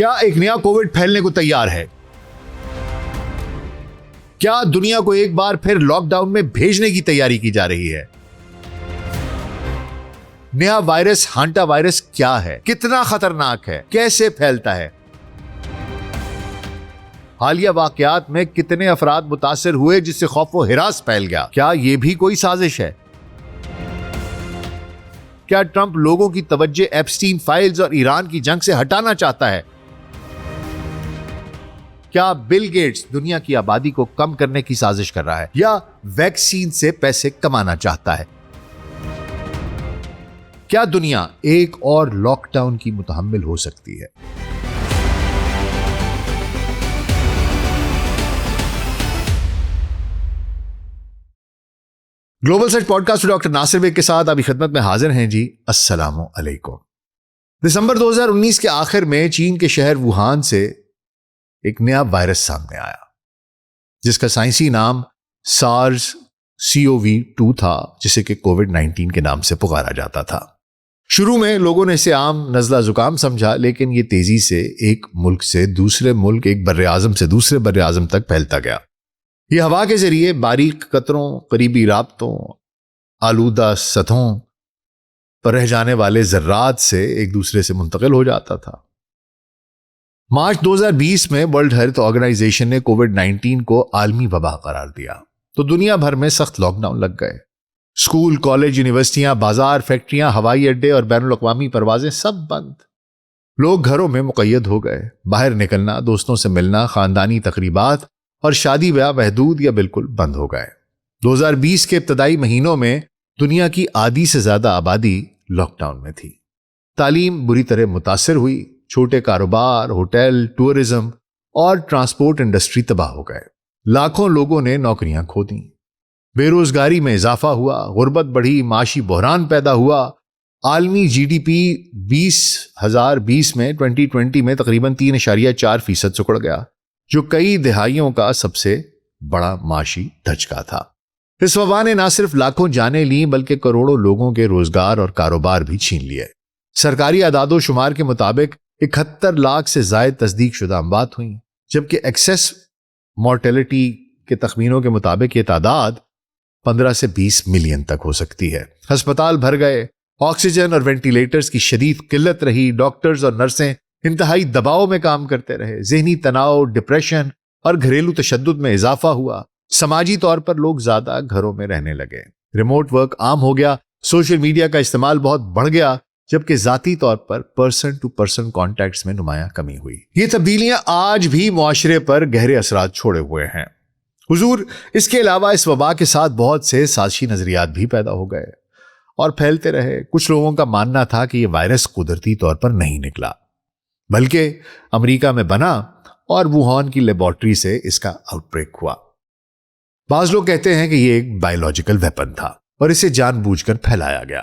کیا ایک نیا کووڈ پھیلنے کو تیار ہے؟ کیا دنیا کو ایک بار پھر لاک ڈاؤن میں بھیجنے کی تیاری کی جا رہی ہے؟ نیا وائرس ہانٹا وائرس کیا ہے؟ کتنا خطرناک ہے؟ کیسے پھیلتا ہے؟ حالیہ واقعات میں کتنے افراد متاثر ہوئے جس سے خوف و ہراس پھیل گیا؟ کیا یہ بھی کوئی سازش ہے؟ کیا ٹرمپ لوگوں کی توجہ ایپسٹین فائلز اور ایران کی جنگ سے ہٹانا چاہتا ہے؟ کیا بل گیٹس دنیا کی آبادی کو کم کرنے کی سازش کر رہا ہے یا ویکسین سے پیسے کمانا چاہتا ہے؟ کیا دنیا ایک اور لاک ڈاؤن کی متحمل ہو سکتی ہے؟ Global search podcast doctor Nasir Baig کے ساتھ ابھی خدمت میں حاضر ہیں جی. السلام علیکم. دسمبر 2019 کے آخر میں چین کے شہر ووہان سے ایک نیا وائرس سامنے آیا جس کا سائنسی نام SARS-CoV-2 تھا، جسے کہ کووڈ-19 کے نام سے پکارا جاتا تھا. شروع میں لوگوں نے اسے عام نزلہ زکام سمجھا، لیکن یہ تیزی سے ایک ملک سے دوسرے ملک، ایک بر اعظم سے دوسرے بر اعظم تک پھیلتا گیا. یہ ہوا کے ذریعے باریک قطروں، قریبی رابطوں، آلودہ سطحوں پر رہ جانے والے ذرات سے ایک دوسرے سے منتقل ہو جاتا تھا. مارچ 2020 میں ورلڈ ہیلتھ آرگنائزیشن نے کووڈ-19 کو عالمی وبا قرار دیا تو دنیا بھر میں سخت لاک ڈاؤن لگ گئے. اسکول، کالج، یونیورسٹیاں، بازار، فیکٹریاں، ہوائی اڈے اور بین الاقوامی پروازیں سب بند. لوگ گھروں میں مقید ہو گئے. باہر نکلنا، دوستوں سے ملنا، خاندانی تقریبات اور شادی بیاہ محدود یا بالکل بند ہو گئے. 2020 کے ابتدائی مہینوں میں دنیا کی آدھی سے زیادہ آبادی لاک ڈاؤن میں تھی. تعلیم بری طرح متاثر ہوئی. چھوٹے کاروبار، ہوٹل، ٹورزم اور ٹرانسپورٹ انڈسٹری تباہ ہو گئے. لاکھوں لوگوں نے نوکریاں کھو دیں. بے روزگاری میں اضافہ ہوا، غربت بڑھی، معاشی بحران پیدا ہوا. عالمی جی ڈی پی 2020 میں 2020 میں تقریباً 3.4% سکڑ گیا، جو کئی دہائیوں کا سب سے بڑا معاشی دھچکا تھا. اس وبا نے نہ صرف لاکھوں جانیں لیں بلکہ کروڑوں لوگوں کے روزگار اور کاروبار بھی چھین لیے. سرکاری اعداد و شمار کے مطابق 71 لاکھ سے زائد تصدیق شدہ اموات ہوئیں، جبکہ ایکسیس مورٹیلٹی کے تخمینوں کے مطابق یہ تعداد 15 سے 20 ملین تک ہو سکتی ہے. ہسپتال بھر گئے، آکسیجن اور وینٹیلیٹرز کی شدید قلت رہی. ڈاکٹرز اور نرسیں انتہائی دباؤ میں کام کرتے رہے. ذہنی تناؤ، ڈپریشن اور گھریلو تشدد میں اضافہ ہوا. سماجی طور پر لوگ زیادہ گھروں میں رہنے لگے. ریموٹ ورک عام ہو گیا. سوشل میڈیا کا استعمال بہت بڑھ گیا، جبکہ ذاتی طور پر پرسن ٹو پرسن کانٹیکٹس میں نمایاں کمی ہوئی. یہ تبدیلیاں آج بھی معاشرے پر گہرے اثرات چھوڑے ہوئے ہیں. حضور، اس کے علاوہ اس وبا کے ساتھ بہت سے سازشی نظریات بھی پیدا ہو گئے اور پھیلتے رہے. کچھ لوگوں کا ماننا تھا کہ یہ وائرس قدرتی طور پر نہیں نکلا بلکہ امریکہ میں بنا اور ووہان کی لیبارٹری سے اس کا آؤٹ بریک ہوا. بعض لوگ کہتے ہیں کہ یہ ایک بایولوجیکل ویپن تھا اور اسے جان بوجھ کر پھیلایا گیا.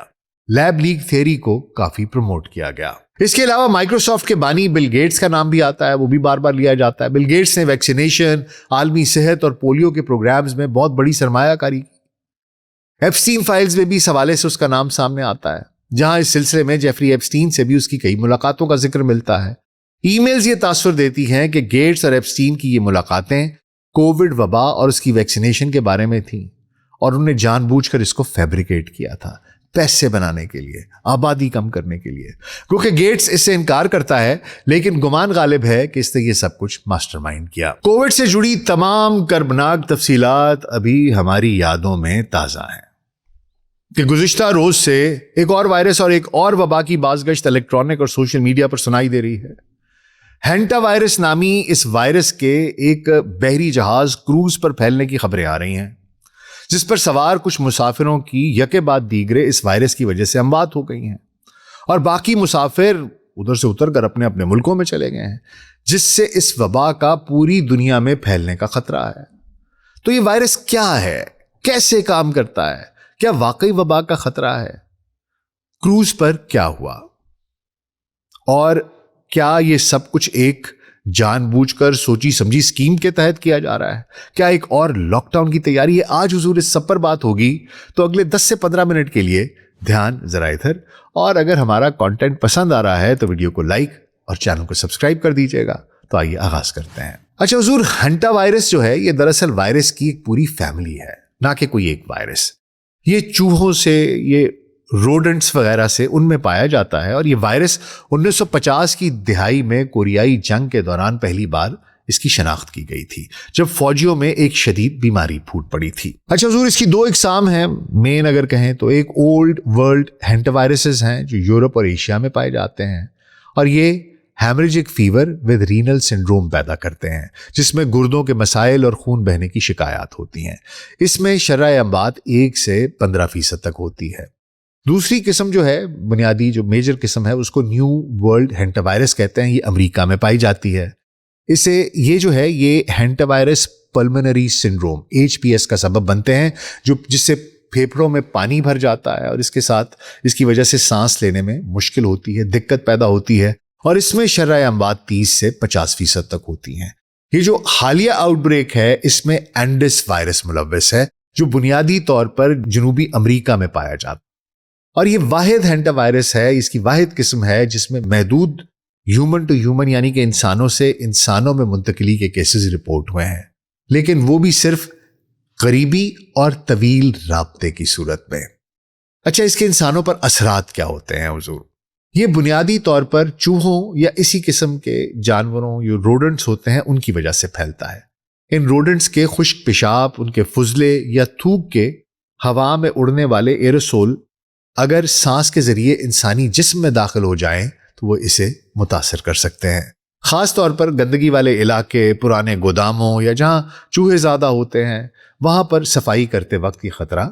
لیب لیک تھیوری کو کافی پروموٹ کیا گیا. اس کے علاوہ مائکروسافٹ کے بانی بل گیٹس کا نام بھی آتا ہے، وہ بھی بار بار لیا جاتا ہے. بل گیٹس نے ویکسینیشن، عالمی صحت اور پولیو کے پروگرامز میں بہت بڑی سرمایہ کاری کی. ایپسٹین فائلز میں بھی اس حوالے سے اس کا نام سامنے آتا ہے، جہاں اس سلسلے میں جیفری ایپسٹین سے بھی اس کی کئی ملاقاتوں کا ذکر ملتا ہے. ای میلز یہ تاثر دیتی ہیں کہ گیٹس اور ایپسٹین کی یہ ملاقاتیں کووڈ وبا اور اس کی ویکسینیشن کے بارے میں تھیں، اور انہوں نے جان بوجھ کر اس کو فیبریکیٹ کیا تھا پیسے بنانے کے لیے، آبادی کم کرنے کے لیے. کیونکہ گیٹس اس سے انکار کرتا ہے، لیکن گمان غالب ہے کہ اس نے یہ سب کچھ ماسٹر مائنڈ کیا. کووڈ سے جڑی تمام کربناک تفصیلات ابھی ہماری یادوں میں تازہ ہیں کہ گزشتہ روز سے ایک اور وائرس اور ایک اور وبا کی بازگشت الیکٹرانک اور سوشل میڈیا پر سنائی دے رہی ہے. ہینٹا وائرس نامی اس وائرس کے ایک بحری جہاز کروز پر پھیلنے کی خبریں آ رہی ہیں، جس پر سوار کچھ مسافروں کی یکے بعد دیگرے اس وائرس کی وجہ سے اموات ہو گئی ہیں اور باقی مسافر ادھر سے اتر کر اپنے اپنے ملکوں میں چلے گئے ہیں، جس سے اس وبا کا پوری دنیا میں پھیلنے کا خطرہ ہے. تو یہ وائرس کیا ہے؟ کیسے کام کرتا ہے؟ کیا واقعی وبا کا خطرہ ہے؟ کروز پر کیا ہوا؟ اور کیا یہ سب کچھ ایک جان بوجھ کر سوچی سمجھی اسکیم کے تحت کیا جا رہا ہے؟ کیا ایک اور لاک ڈاؤن کی تیاری ہے؟ آج حضور اس سب پر بات ہوگی. تو اگلے 10 سے 15 منٹ کے لیے دھیان ذرا ادھر، اور اگر ہمارا کانٹینٹ پسند آ رہا ہے تو ویڈیو کو لائک اور چینل کو سبسکرائب کر دیجیے گا. تو آئیے آغاز کرتے ہیں. اچھا حضور، ہنٹا وائرس جو ہے یہ دراصل وائرس کی ایک پوری فیملی ہے، نہ کہ کوئی ایک وائرس. یہ چوہوں سے، یہ روڈنٹس وغیرہ سے ان میں پایا جاتا ہے، اور یہ وائرس 1950 کی دہائی میں کوریائی جنگ کے دوران پہلی بار اس کی شناخت کی گئی تھی، جب فوجیوں میں ایک شدید بیماری پھوٹ پڑی تھی. اچھا حضور، اس کی دو اقسام ہیں مین اگر کہیں تو. ایک اولڈ ورلڈ ہینٹا وائرسز ہیں جو یورپ اور ایشیا میں پائے جاتے ہیں، اور یہ ہیمریجک فیور ود رینل سنڈروم پیدا کرتے ہیں، جس میں گردوں کے مسائل اور خون بہنے کی شکایات ہوتی ہیں. اس میں شرح اموات 1 سے 15% تک ہوتی ہے. دوسری قسم جو ہے، بنیادی جو میجر قسم ہے، اس کو نیو ورلڈ ہینٹا وائرس کہتے ہیں. یہ امریکہ میں پائی جاتی ہے. یہ جو ہے یہ ہینٹا وائرس پلمنری سنڈروم HPS کا سبب بنتے ہیں، جس سے پھیپھڑوں میں پانی بھر جاتا ہے، اور اس کے ساتھ اس کی وجہ سے سانس لینے میں مشکل ہوتی ہے، دقت پیدا ہوتی ہے، اور اس میں شرح اموات 30 سے 50% تک ہوتی ہیں. یہ جو حالیہ آؤٹ بریک ہے، اس میں اینڈس وائرس ملوث ہے، جو بنیادی طور پر جنوبی امریکہ میں پایا جاتا ہے. اور یہ واحد ہینٹا وائرس ہے، اس کی واحد قسم ہے جس میں محدود ہیومن ٹو ہیومن یعنی کہ انسانوں سے انسانوں میں منتقلی کے کیسز رپورٹ ہوئے ہیں، لیکن وہ بھی صرف قریبی اور طویل رابطے کی صورت میں. اچھا، اس کے انسانوں پر اثرات کیا ہوتے ہیں حضور؟ یہ بنیادی طور پر چوہوں یا اسی قسم کے جانوروں، جو روڈنٹس ہوتے ہیں، ان کی وجہ سے پھیلتا ہے. ان روڈنٹس کے خشک پیشاب، ان کے فضلے یا تھوک کے ہوا میں اڑنے والے ایروسول اگر سانس کے ذریعے انسانی جسم میں داخل ہو جائیں تو وہ اسے متاثر کر سکتے ہیں. خاص طور پر گندگی والے علاقے، پرانے گوداموں یا جہاں چوہے زیادہ ہوتے ہیں، وہاں پر صفائی کرتے وقت یہ خطرہ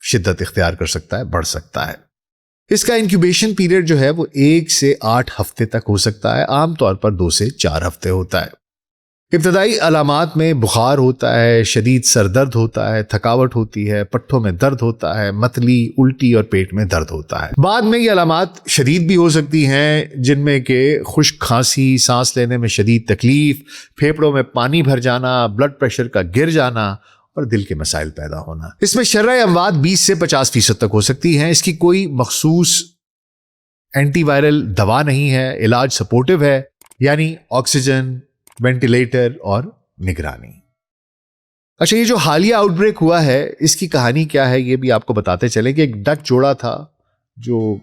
شدت اختیار کر سکتا ہے، بڑھ سکتا ہے. اس کا انکیوبیشن پیریڈ جو ہے وہ 1 سے 8 ہفتے تک ہو سکتا ہے، عام طور پر 2 سے 4 ہفتے ہوتا ہے. ابتدائی علامات میں بخار ہوتا ہے، شدید سر درد ہوتا ہے، تھکاوٹ ہوتی ہے، پٹھوں میں درد ہوتا ہے، متلی، الٹی اور پیٹ میں درد ہوتا ہے. بعد میں یہ علامات شدید بھی ہو سکتی ہیں، جن میں کہ خشک کھانسی، سانس لینے میں شدید تکلیف، پھیپھڑوں میں پانی بھر جانا، بلڈ پریشر کا گر جانا اور دل کے مسائل پیدا ہونا. اس میں شرح اموات 20 سے 50% تک ہو سکتی ہیں. اس کی کوئی مخصوص اینٹی وائرل دوا نہیں ہے، علاج سپورٹو ہے، یعنی آکسیجن، وینٹیلیٹر اور نگرانی. اچھا، یہ جو حالیہ آؤٹ بریک ہوا ہے، اس کی کہانی کیا ہے یہ بھی آپ کو بتاتے چلیں کہ ایک ڈک جوڑا تھا، جو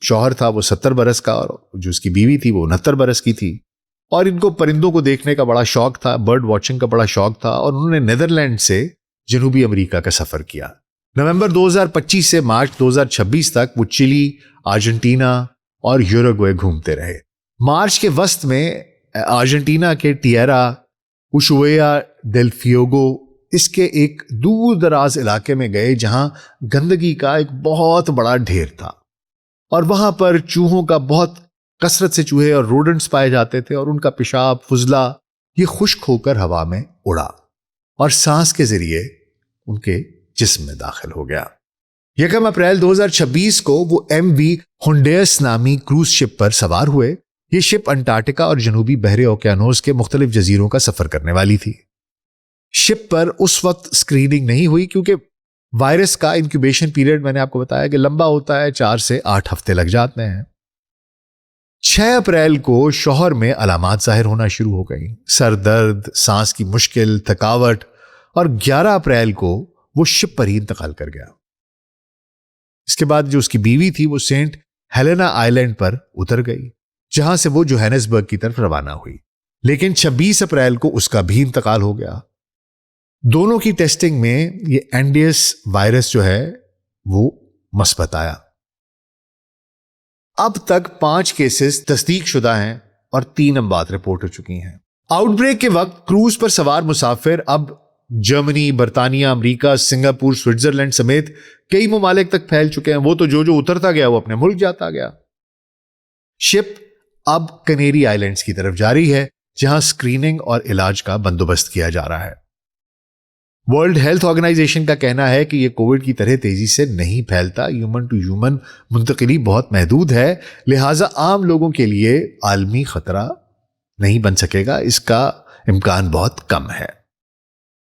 شوہر تھا وہ 70 برس کا اور جو اس کی بیوی تھی وہ 69 برس کی تھی، اور ان کو پرندوں کو دیکھنے کا بڑا شوق تھا، برڈ واچنگ کا بڑا شوق تھا، اور انہوں نے نیدرلینڈ سے جنوبی امریکہ کا سفر کیا. نومبر 2025 سے مارچ 2026 تک وہ چلی، ارجنٹینا اور یوروگوئے گھومتے رہے. مارچ کے وسط میں ارجنٹینا کے ٹیرا اوشویا ڈیل فیوگو، اس کے ایک دور دراز علاقے میں گئے جہاں گندگی کا ایک بہت بڑا ڈھیر تھا، اور وہاں پر چوہوں کا بہت کثرت سے چوہے اور روڈنٹس پائے جاتے تھے، اور ان کا پیشاب، فضلہ یہ خشک ہو کر ہوا میں اڑا اور سانس کے ذریعے ان کے جسم میں داخل ہو گیا. 1 اپریل 2026 کو وہ MV ہونڈیرس نامی کروز شپ پر سوار ہوئے. یہ شپ انٹارکٹیکا اور جنوبی بحر اوقیانوس کے مختلف جزیروں کا سفر کرنے والی تھی. شپ پر اس وقت اسکریننگ نہیں ہوئی کیونکہ وائرس کا انکیوبیشن پیریڈ میں نے آپ کو بتایا کہ لمبا ہوتا ہے، 4 سے 8 ہفتے لگ جاتے ہیں. 6 اپریل کو شوہر میں علامات ظاہر ہونا شروع ہو گئیں، سر درد، سانس کی مشکل، تھکاوٹ، اور 11 اپریل کو وہ شپ پر ہی انتقال کر گیا. اس کے بعد جو اس کی بیوی تھی وہ سینٹ ہیلینا آئی لینڈ پر اتر گئی، جہاں سے وہ جوہانسبرگ کی طرف روانہ ہوئی، لیکن 26 اپریل کو اس کا بھی انتقال ہو گیا. دونوں کی ٹیسٹنگ میں یہ اینڈیس وائرس جو ہے وہ مثبت آیا. اب تک 5 کیسز تصدیق شدہ ہیں اور 3 اموات رپورٹ ہو چکی ہیں. آؤٹ بریک کے وقت کروز پر سوار مسافر اب جرمنی، برطانیہ، امریکہ، سنگاپور، سوئٹزرلینڈ سمیت کئی ممالک تک پھیل چکے ہیں. وہ تو جو اترتا گیا وہ اپنے ملک جاتا گیا. شپ اب کنیری آئی لینڈز کی طرف جاری ہے، جہاں اسکریننگ اور علاج کا بندوبست کیا جا رہا ہے. ورلڈ ہیلتھ آرگنائزیشن کا کہنا ہے کہ یہ کووڈ کی طرح تیزی سے نہیں پھیلتا، ہیومن ٹو ہیومن منتقلی بہت محدود ہے، لہٰذا عام لوگوں کے لیے عالمی خطرہ نہیں بن سکے گا، اس کا امکان بہت کم ہے.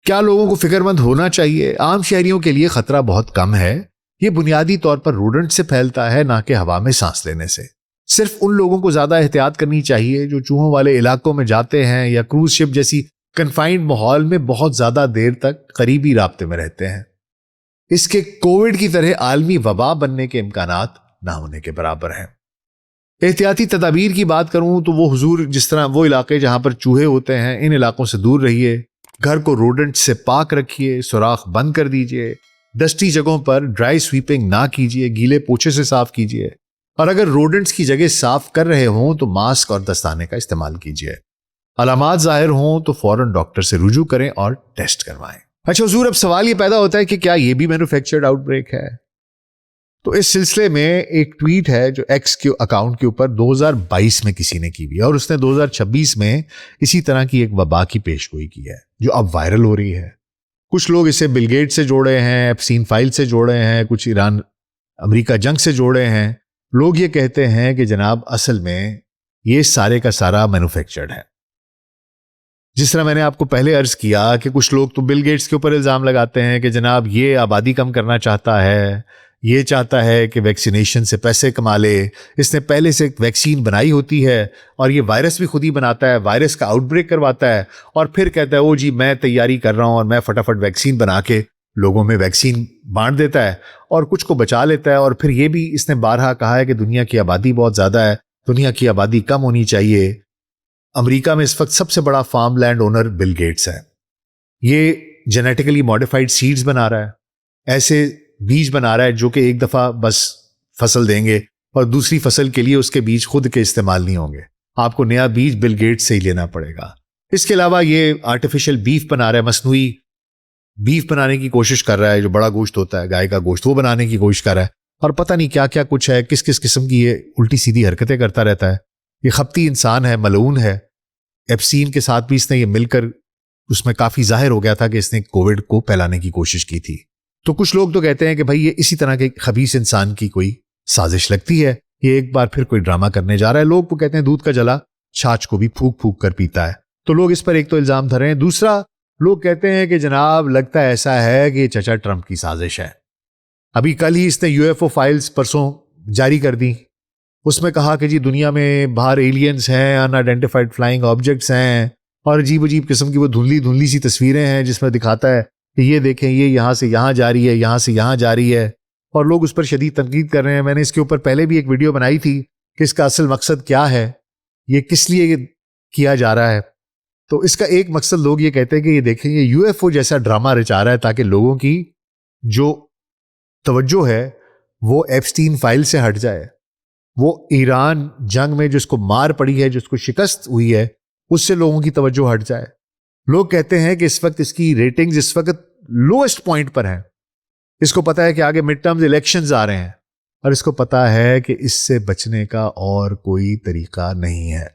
کیا لوگوں کو فکر مند ہونا چاہیے؟ عام شہریوں کے لیے خطرہ بہت کم ہے. یہ بنیادی طور پر روڈنٹ سے پھیلتا ہے، نہ کہ ہوا میں سانس لینے سے. صرف ان لوگوں کو زیادہ احتیاط کرنی چاہیے جو چوہوں والے علاقوں میں جاتے ہیں یا کروز شپ جیسی کنفائنڈ ماحول میں بہت زیادہ دیر تک قریبی رابطے میں رہتے ہیں. اس کے کووڈ کی طرح عالمی وبا بننے کے امکانات نہ ہونے کے برابر ہیں. احتیاطی تدابیر کی بات کروں تو وہ حضور جس طرح وہ علاقے جہاں پر چوہے ہوتے ہیں ان علاقوں سے دور رہیے. گھر کو روڈنٹ سے پاک رکھیے, سوراخ بند کر دیجیے, ڈسٹی جگہوں پر ڈرائی سویپنگ نہ کیجیے, گیلے پوچھے سے صاف کیجیے, اور اگر روڈنٹس کی جگہ صاف کر رہے ہوں تو ماسک اور دستانے کا استعمال کیجیے. علامات ظاہر ہوں تو فوراً ڈاکٹر سے رجوع کریں اور ٹیسٹ کروائیں. اچھا حضور, اب سوال یہ پیدا ہوتا ہے کہ کیا یہ بھی مینوفیکچرڈ آؤٹ بریک ہے؟ تو اس سلسلے میں ایک ٹویٹ ہے جو ایکس کے اکاؤنٹ کے اوپر 2022 میں کسی نے کی ہوئی ہے, اور اس نے 2026 میں اسی طرح کی ایک وبا کی پیش گوئی کی ہے جو اب وائرل ہو رہی ہے. کچھ لوگ اسے بل گیٹ سے جوڑے ہیں, ایپسٹین فائل سے جوڑے ہیں, کچھ ایران امریکہ جنگ سے جوڑے ہیں. لوگ یہ کہتے ہیں کہ جناب اصل میں یہ سارے کا سارا مینوفیکچرڈ ہے. جس طرح میں نے آپ کو پہلے عرض کیا کہ کچھ لوگ تو بل گیٹس کے اوپر الزام لگاتے ہیں کہ جناب یہ آبادی کم کرنا چاہتا ہے, یہ چاہتا ہے کہ ویکسینیشن سے پیسے کما لے, اس نے پہلے سے ایک ویکسین بنائی ہوتی ہے اور یہ وائرس بھی خود ہی بناتا ہے, وائرس کا آؤٹ بریک کرواتا ہے اور پھر کہتا ہے او جی میں تیاری کر رہا ہوں اور میں فٹافٹ ویکسین بنا کے لوگوں میں ویکسین بانٹ دیتا ہے اور کچھ کو بچا لیتا ہے. اور پھر یہ بھی اس نے بارہا کہا ہے کہ دنیا کی آبادی بہت زیادہ ہے, دنیا کی آبادی کم ہونی چاہیے. امریکہ میں اس وقت سب سے بڑا farm land owner Bill Gates ہے. یہ جینیٹیکلی ماڈیفائڈ سیڈز بنا رہا ہے, ایسے بیج بنا رہا ہے جو کہ ایک دفعہ بس فصل دیں گے اور دوسری فصل کے لیے اس کے بیج خود کے استعمال نہیں ہوں گے, آپ کو نیا بیج بل گیٹس سے ہی لینا پڑے گا. اس کے علاوہ یہ آرٹیفیشل بیف بنا رہا ہے, مصنوعی بیف بنانے کی کوشش کر رہا ہے, جو بڑا گوشت ہوتا ہے گائے کا گوشت وہ بنانے کی کوشش کر رہا ہے, اور پتہ نہیں کیا کیا کچھ ہے, کس کس قسم کی یہ الٹی سیدھی حرکتیں کرتا رہتا ہے. یہ خپتی انسان ہے, ملعون ہے. ایپسٹین کے ساتھ بھی اس نے یہ مل کر اس میں کافی ظاہر ہو گیا تھا کہ اس نے کووڈ کو پھیلانے کی کوشش کی تھی. تو کچھ لوگ تو کہتے ہیں کہ بھائی یہ اسی طرح کے خبیث انسان کی کوئی سازش لگتی ہے, یہ ایک بار پھر کوئی ڈرامہ کرنے جا رہا ہے. لوگ کو کہتے ہیں دودھ کا جلا چھاچھ کو بھی پھونک پھونک کر پیتا ہے. تو لوگ اس پر ایک تو الزام دھر رہے ہیں. دوسرا لوگ کہتے ہیں کہ جناب لگتا ہے ایسا ہے کہ یہ چچا ٹرمپ کی سازش ہے. ابھی کل ہی اس نے UFO فائلز پرسوں جاری کر دی. اس میں کہا کہ جی دنیا میں باہر ایلینز ہیں, ان آئیڈینٹیفائڈ فلائنگ آبجیکٹس ہیں, اور عجیب عجیب قسم کی وہ دھندلی سی تصویریں ہیں جس میں دکھاتا ہے کہ یہ دیکھیں یہ یہاں سے یہاں جا رہی ہے, یہاں سے یہاں جا رہی ہے, اور لوگ اس پر شدید تنقید کر رہے ہیں. میں نے اس کے اوپر پہلے بھی ایک ویڈیو بنائی تھی کہ اس کا اصل مقصد کیا ہے, یہ کس لیے کیا جا رہا ہے. تو اس کا ایک مقصد لوگ یہ کہتے ہیں کہ یہ دیکھیں یہ UFO جیسا ڈرامہ رچا رہا ہے تاکہ لوگوں کی جو توجہ ہے وہ ایپسٹین فائل سے ہٹ جائے, وہ ایران جنگ میں جو اس کو مار پڑی ہے, جو اس کو شکست ہوئی ہے, اس سے لوگوں کی توجہ ہٹ جائے. لوگ کہتے ہیں کہ اس وقت اس کی ریٹنگز اس وقت لوئسٹ پوائنٹ پر ہیں. اس کو پتا ہے کہ آگے مڈ ٹرمز الیکشنز آ رہے ہیں اور اس کو پتا ہے کہ اس سے بچنے کا اور کوئی طریقہ نہیں ہے,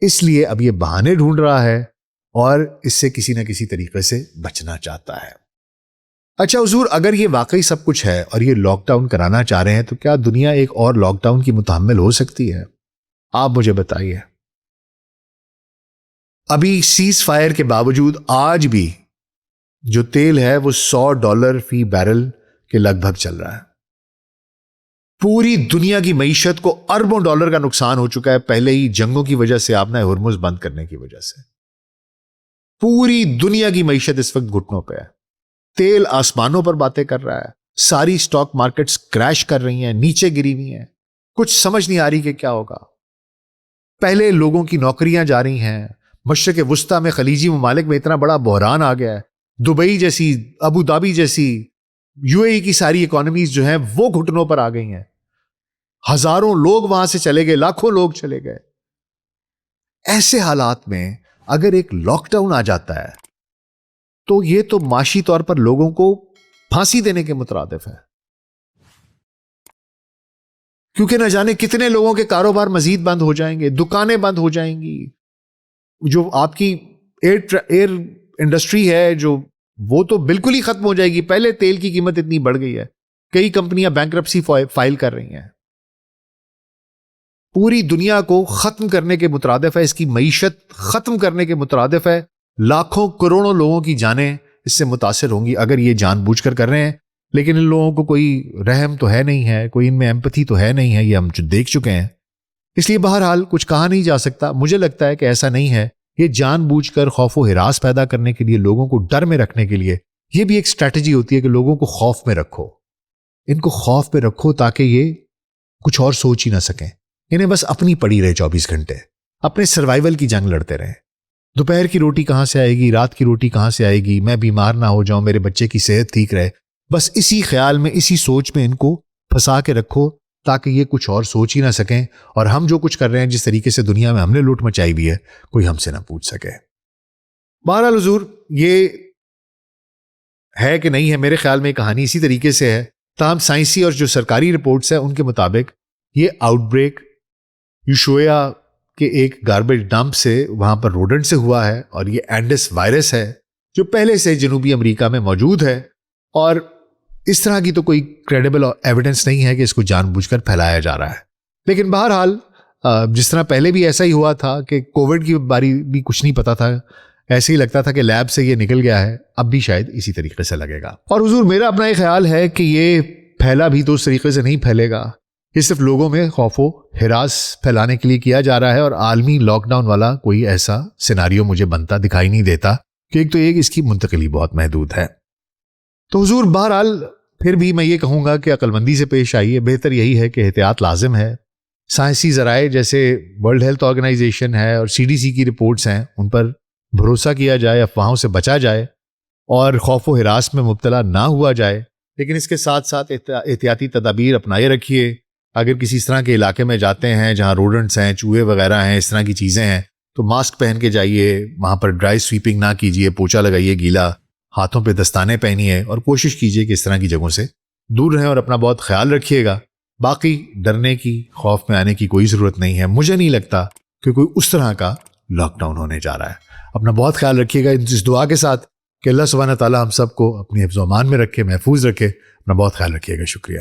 اس لیے اب یہ بہانے ڈھونڈ رہا ہے اور اس سے کسی نہ کسی طریقے سے بچنا چاہتا ہے. اچھا حضور, اگر یہ واقعی سب کچھ ہے اور یہ لاک ڈاؤن کرانا چاہ رہے ہیں تو کیا دنیا ایک اور لاک ڈاؤن کی متحمل ہو سکتی ہے؟ آپ مجھے بتائیے. ابھی سیز فائر کے باوجود آج بھی جو تیل ہے وہ $100 فی بیرل کے لگ بھگ چل رہا ہے. پوری دنیا کی معیشت کو اربوں ڈالر کا نقصان ہو چکا ہے پہلے ہی جنگوں کی وجہ سے, آبنہ ہرمز بند کرنے کی وجہ سے. پوری دنیا کی معیشت اس وقت گھٹنوں پہ ہے. تیل آسمانوں پر باتیں کر رہا ہے, ساری سٹاک مارکیٹس کریش کر رہی ہیں, نیچے گری ہوئی ہیں, کچھ سمجھ نہیں آ رہی کہ کیا ہوگا. پہلے لوگوں کی نوکریاں جا رہی ہیں. مشرق وسطیٰ میں خلیجی ممالک میں اتنا بڑا بحران آ گیا ہے. دبئی جیسی, ابو دھابی جیسی, UAE کی ساری اکانومیز جو ہیں وہ گھٹنوں پر آ گئی ہیں. ہزاروں لوگ وہاں سے چلے گئے, لاکھوں لوگ چلے گئے. ایسے حالات میں اگر ایک لاک ڈاؤن آ جاتا ہے تو یہ تو معاشی طور پر لوگوں کو پھانسی دینے کے مترادف ہے, کیونکہ نہ جانے کتنے لوگوں کے کاروبار مزید بند ہو جائیں گے, دکانیں بند ہو جائیں گی. جو آپ کی ایئر انڈسٹری ہے جو وہ تو بالکل ہی ختم ہو جائے گی. پہلے تیل کی قیمت اتنی بڑھ گئی ہے, کئی کمپنیاں بینکرپسی فائل کر رہی ہیں. پوری دنیا کو ختم کرنے کے مترادف ہے, اس کی معیشت ختم کرنے کے مترادف ہے. لاکھوں کروڑوں لوگوں کی جانیں اس سے متاثر ہوں گی اگر یہ جان بوجھ کر رہے ہیں. لیکن ان لوگوں کو کوئی رحم تو ہے نہیں ہے, کوئی ان میں ایمپتھی تو ہے نہیں ہے, یہ ہم دیکھ چکے ہیں. اس لیے بہرحال کچھ کہا نہیں جا سکتا. مجھے لگتا ہے کہ ایسا نہیں ہے. یہ جان بوجھ کر خوف و ہراس پیدا کرنے کے لیے, لوگوں کو ڈر میں رکھنے کے لیے, یہ بھی ایک اسٹریٹجی ہوتی ہے کہ لوگوں کو خوف میں رکھو, ان کو خوف میں رکھو تاکہ یہ کچھ اور سوچ ہی نہ سکیں. انہیں بس اپنی پڑی رہے 24 گھنٹے, اپنے سروائیول کی جنگ لڑتے رہیں. دوپہر کی روٹی کہاں سے آئے گی, رات کی روٹی کہاں سے آئے گی, میں بیمار نہ ہو جاؤں, میرے بچے کی صحت ٹھیک رہے. بس اسی خیال میں, اسی سوچ میں ان کو پھنسا کے رکھو تاکہ یہ کچھ اور سوچ ہی نہ سکیں, اور ہم جو کچھ کر رہے ہیں, جس طریقے سے دنیا میں ہم نے لوٹ مچائی ہوئی ہے, کوئی ہم سے نہ پوچھ سکے. بہرحال حضور, یہ ہے کہ نہیں ہے, میرے خیال میں کہانی اسی طریقے سے ہے. تاہم سائنسی اور جو سرکاری رپورٹس ہیں ان کے مطابق یہ آؤٹ بریک یوشویا کے ایک گاربیج ڈمپ سے وہاں پر روڈنٹ سے ہوا ہے, اور یہ اینڈس وائرس ہے جو پہلے سے جنوبی امریکہ میں موجود ہے, اور اس طرح کی تو کوئی کریڈیبل ایویڈنس نہیں ہے کہ اس کو جان بوجھ کر پھیلایا جا رہا ہے. لیکن بہرحال جس طرح پہلے بھی ایسا ہی ہوا تھا کہ کووڈ کی باری بھی کچھ نہیں پتا تھا, ایسے ہی لگتا تھا کہ لیب سے یہ نکل گیا ہے, اب بھی شاید اسی طریقے سے لگے گا. اور حضور میرا اپنا ایک خیال ہے کہ یہ پھیلا بھی تو اس طریقے سے نہیں پھیلے گا. یہ صرف لوگوں میں خوف و ہراس پھیلانے کے لیے کیا جا رہا ہے, اور عالمی لاک ڈاؤن والا کوئی ایسا سیناریو مجھے بنتا دکھائی نہیں دیتا, کہ ایک تو ایک اس کی منتقلی بہت محدود ہے. تو حضور بہرحال پھر بھی میں یہ کہوں گا کہ عقل مندی سے پیش آئیے. بہتر یہی ہے کہ احتیاط لازم ہے. سائنسی ذرائع جیسے ورلڈ ہیلتھ آرگنائزیشن ہے اور CDC کی رپورٹس ہیں, ان پر بھروسہ کیا جائے, افواہوں سے بچا جائے, اور خوف و ہراس میں مبتلا نہ ہوا جائے. لیکن اس کے ساتھ ساتھ احتیاطی تدابیر اپنائے رکھیے. اگر کسی اس طرح کے علاقے میں جاتے ہیں جہاں روڈنٹس ہیں, چوہے وغیرہ ہیں, اس طرح کی چیزیں ہیں, تو ماسک پہن کے جائیے. وہاں پر ڈرائی سویپنگ نہ کیجیے, پوچھا لگائیے گیلا, ہاتھوں پہ دستانے پہنیے, اور کوشش کیجیے کہ اس طرح کی جگہوں سے دور رہیں, اور اپنا بہت خیال رکھیے گا. باقی ڈرنے کی, خوف میں آنے کی کوئی ضرورت نہیں ہے. مجھے نہیں لگتا کہ کوئی اس طرح کا لاک ڈاؤن ہونے جا رہا ہے. اپنا بہت خیال رکھیے گا اس دعا کے ساتھ کہ اللہ سبحانہ تعالیٰ ہم سب کو اپنی حفظ و امان میں رکھے, محفوظ رکھے. اپنا بہت خیال رکھیے گا. شکریہ.